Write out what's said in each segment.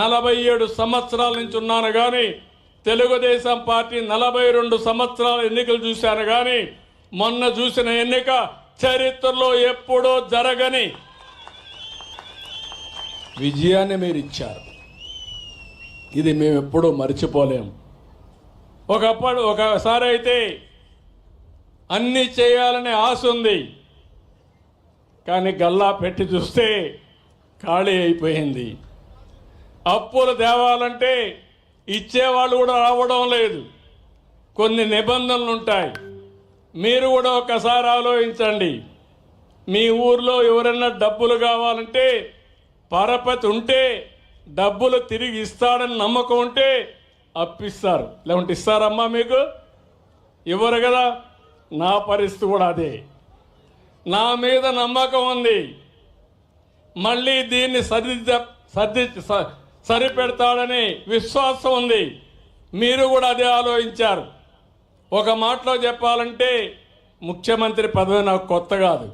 47 సంవత్సరాల నుంచి ఉన్నాను కానీ తెలుగుదేశం పార్టీ 42 సంవత్సరాల ఎన్నికలు చూశాను కానీ మొన్న చూసిన ఎన్నిక చరిత్రలో ఎప్పుడూ జరగని విజయాన్ని మీరు ఇచ్చారు. ఇది మేము ఎప్పుడూ మర్చిపోలేము. ఒకసారి అయితే అన్నీ చేయాలనే ఆశ ఉంది, కానీ గల్లా పెట్టి చూస్తే ఖాళీ అయిపోయింది. అప్పులు తేవాలంటే ఇచ్చేవాళ్ళు కూడా రావడం లేదు. కొన్ని నిబంధనలు ఉంటాయి. మీరు కూడా ఒకసారి ఆలోచించండి. మీ ఊర్లో ఎవరైనా డబ్బులు కావాలంటే పరపతి ఉంటే డబ్బులు తిరిగి ఇస్తాడని నమ్మకం ఉంటే అప్పిస్తారు, లేకుంటే ఇస్తారమ్మా? మీకు ఇవ్వరు కదా. నా పరిస్థితి కూడా అదే. నా మీద నమ్మకం ఉంది, మళ్ళీ దీన్ని సరిపెడతాడని విశ్వాసం ఉంది. మీరు కూడా అదే ఆలోచించారు. ఒక మాటలో చెప్పాలంటే ముఖ్యమంత్రి పదవి నాకు కొత్త కాదు,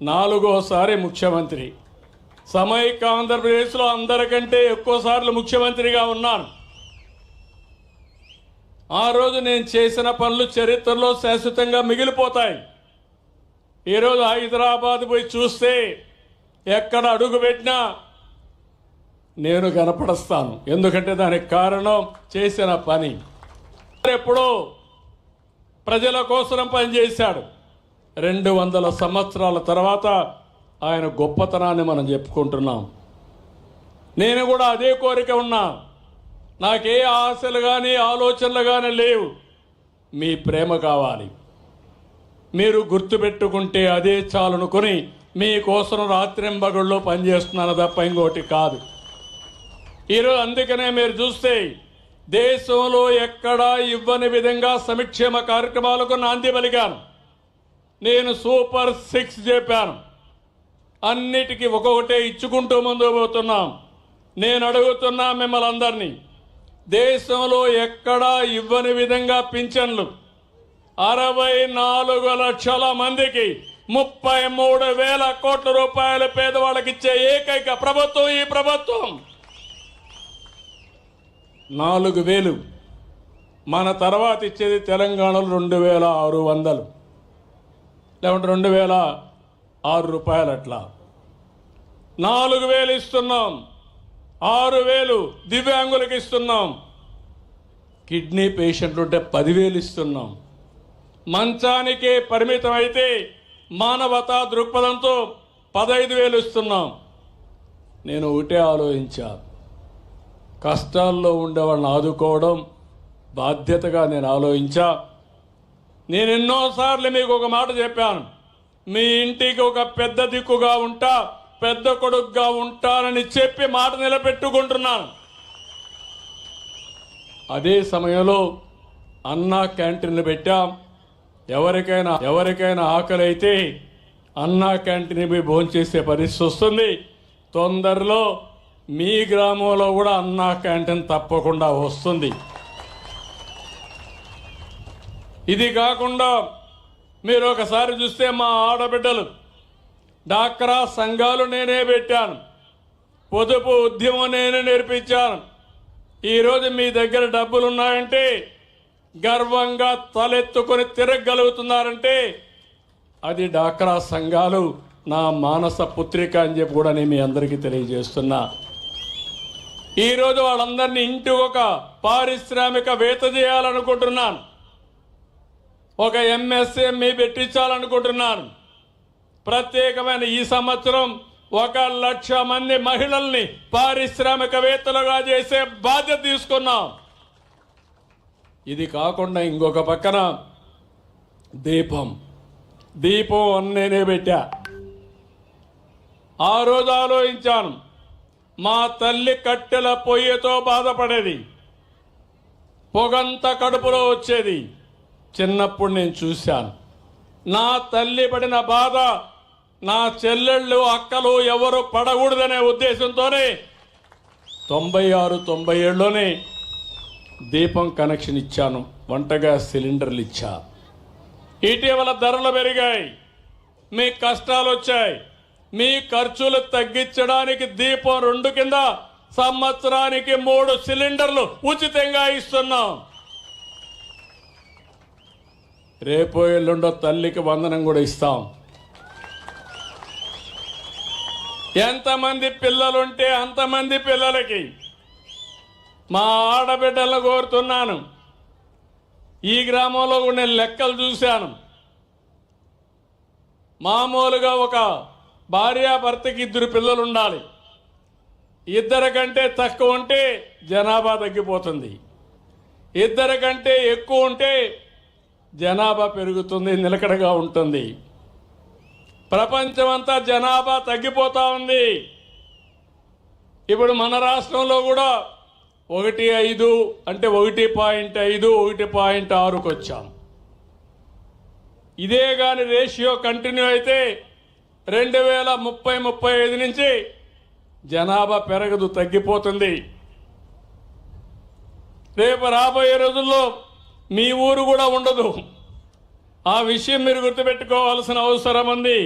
4వసారి ముఖ్యమంత్రి. సమైక్య ఆంధ్రప్రదేశ్లో అందరికంటే ఎక్కువ సార్లు ముఖ్యమంత్రిగా ఉన్నాను. ఆ రోజు నేను చేసిన పనులు చరిత్రలో శాశ్వతంగా మిగిలిపోతాయి. ఈరోజు హైదరాబాద్ పోయి చూస్తే ఎక్కడ అడుగు పెట్టినా నేను కనపడస్తాను. ఎందుకంటే దానికి కారణం చేసిన పని. ఎప్పుడో ప్రజల కోసం పనిచేశాడు. 200 సంవత్సరాల తర్వాత ఆయన గొప్పతనాన్ని మనం చెప్పుకుంటున్నాం. నేను కూడా అదే కోరిక ఉన్నా. నాకే ఆశలు కానీ ఆలోచనలు కానీ లేవు. మీ ప్రేమ కావాలి. మీరు గుర్తుపెట్టుకుంటే అదే చాలనుకొని మీకోసం రాత్రింబగళ్ళు పనిచేస్తున్నాను తప్ప ఇంకోటి కాదు. ఈరోజు అందుకనే మీరు చూస్తే దేశంలో ఎక్కడా ఇవ్వని విధంగా సంక్షేమ కార్యక్రమాలకు నాంది పలికాను. నేను సూపర్ 6 చెప్పాను. అన్నిటికీ ఒక్కొక్కటే ఇచ్చుకుంటూ ముందుకు పోతున్నాం. నేను అడుగుతున్నా మిమ్మల్ని అందరినీ, దేశంలో ఎక్కడా ఇవ్వని విధంగా పింఛన్లు 64 లక్షల మందికి 33,000 కోట్ల రూపాయలు పేదవాళ్ళకి ఇచ్చే ఏకైక ప్రభుత్వం ఈ ప్రభుత్వం. 4,000 మన తర్వాత ఇచ్చేది తెలంగాణలో 2,600 లేకుంటే 2,006 రూపాయలు. అట్లా 4,000 ఇస్తున్నాం. 6,000 దివ్యాంగులకు ఇస్తున్నాం. కిడ్నీ పేషెంట్లు ఉంటే 10,000 ఇస్తున్నాం. మంచానికే పరిమితం అయితే మానవతా దృక్పథంతో 15,000 ఇస్తున్నాం. నేను ఒకటే ఆలోచించా, కష్టాల్లో ఉండేవాళ్ళని ఆదుకోవడం బాధ్యతగా నేను ఆలోచించా. నేను ఎన్నోసార్లు మీకు ఒక మాట చెప్పాను, మీ ఇంటికి ఒక పెద్ద దిక్కుగా ఉంటా, పెద్ద కొడుకుగా ఉంటానని చెప్పి మాట నిలబెట్టుకుంటున్నాను. అదే సమయంలో అన్నా క్యాంటీన్లు పెట్టాం. ఎవరికైనా ఆకలి అయితే అన్నా క్యాంటీన్ పోయి భోంచేసే పరిస్థితి వస్తుంది. తొందరలో మీ గ్రామంలో కూడా అన్నా క్యాంటీన్ తప్పకుండా వస్తుంది. ఇది కాకుండా మీరు ఒకసారి చూస్తే మా ఆడబిడ్డలు డాక్రా సంఘాలు నేనే పెట్టాను. పొదుపు ఉద్యమం నేనే నేర్పించాను. ఈరోజు మీ దగ్గర డబ్బులు ఉన్నాయంటే గర్వంగా తలెత్తుకొని తిరగలుగుతున్నారంటే అది డాక్రా సంఘాలు నా మానస పుత్రిక అని చెప్పి కూడా నేను మీ అందరికీ తెలియజేస్తున్నా. ఈరోజు వాళ్ళందరినీ ఇంటికి ఒక పారిశ్రామికవేత్త చేయాలనుకుంటున్నాను. ఒక ఎంఎస్ఎంఈ పెట్టించాలనుకుంటున్నాను. ప్రత్యేకమైన ఈ సంవత్సరం 1,00,000 మంది మహిళల్ని పారిశ్రామికవేత్తలుగా చేసే బాధ్యత తీసుకున్నాం. ఇది కాకుండా ఇంకొక పక్కన దీపం నేనే పెట్టా. ఆ రోజు ఆలోచించాను, మా తల్లి కట్టెల పొయ్యితో బాధపడేది, పొగంత కడుపులో వచ్చేది. చిన్నప్పుడు నేను చూశాను. నా తల్లి పడిన బాధ నా చెల్లెళ్ళు అక్కలు ఎవరు పడకూడదనే ఉద్దేశంతోనే 96-97లోనే దీపం కనెక్షన్ ఇచ్చాను. వంట గ్యాస్ సిలిండర్లు ఇచ్చా. ఇటీవల ధరలు పెరిగాయి, మీ కష్టాలు వచ్చాయి. మీ ఖర్చులు తగ్గించడానికి దీపం 2 కింద సంవత్సరానికి 3 సిలిండర్లు ఉచితంగా ఇస్తున్నాం. రేపో ఎల్లుండో తల్లికి వందనం కూడా ఇస్తాం. ఎంతమంది పిల్లలుంటే అంతమంది పిల్లలకి మా ఆడబిడ్డలను కోరుతున్నాను. ఈ గ్రామంలో కూడా నేను లెక్కలు చూశాను. మామూలుగా ఒక భార్యాభర్తకి 2 పిల్లలు ఉండాలి. 2 కంటే తక్కువ ఉంటే జనాభా తగ్గిపోతుంది. 2 కంటే ఎక్కువ ఉంటే జనాభా పెరుగుతుంది, నిలకడగా ఉంటుంది. ప్రపంచమంతా జనాభా తగ్గిపోతూ ఉంది. ఇప్పుడు మన రాష్ట్రంలో కూడా 1.5 అంటే 1.5 1.6కు వచ్చాం. ఇదే కానీ రేషియో కంటిన్యూ అయితే 2030-35 నుంచి జనాభా పెరగదు, తగ్గిపోతుంది. రేపు రాబోయే రోజుల్లో మీ ఊరు కూడా ఉండదు. ఆ విషయం మీరు గుర్తుపెట్టుకోవాల్సిన అవసరం ఉంది.